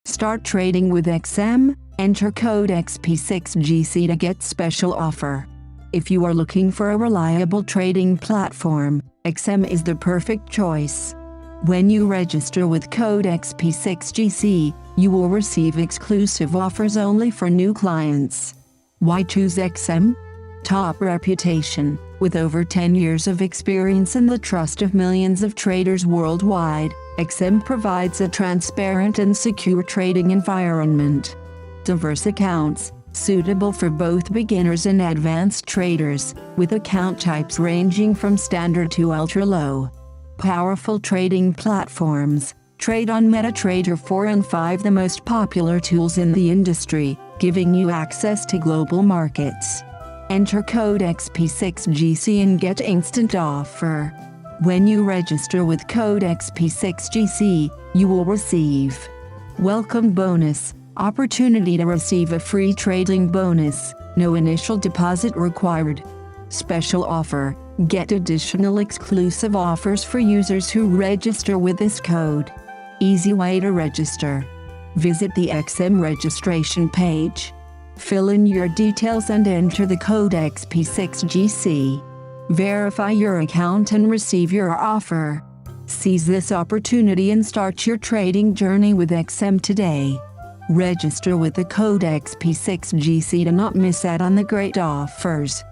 Start trading with XM, enter code XP6GC to get special offer. If you are looking for a reliable trading platform, XM is the perfect choice. When you register with code XP6GC, you will receive exclusive offers only for new clients. Why choose XM? Top reputation. With over 10 years of experience and the trust of millions of traders worldwide, XM provides a transparent and secure trading environment. Diverse accounts, suitable for both beginners and advanced traders, with account types ranging from standard to ultra-low. Powerful trading platforms. Trade on MetaTrader 4 and 5, the most popular tools in the industry, giving you access to global markets. Enter code XP6GC and get instant offer. When you register with code XP6GC, you will receive welcome bonus, opportunity to receive a free trading bonus, no initial deposit required. Special offer, get additional exclusive offers for users who register with this code. Easy way to register. Visit the XM registration page. Fill in your details and enter the code XP6GC. Verify your account and receive your offer. Seize this opportunity and start your trading journey with XM today. Register with the code XP6GC to not miss out on the great offers.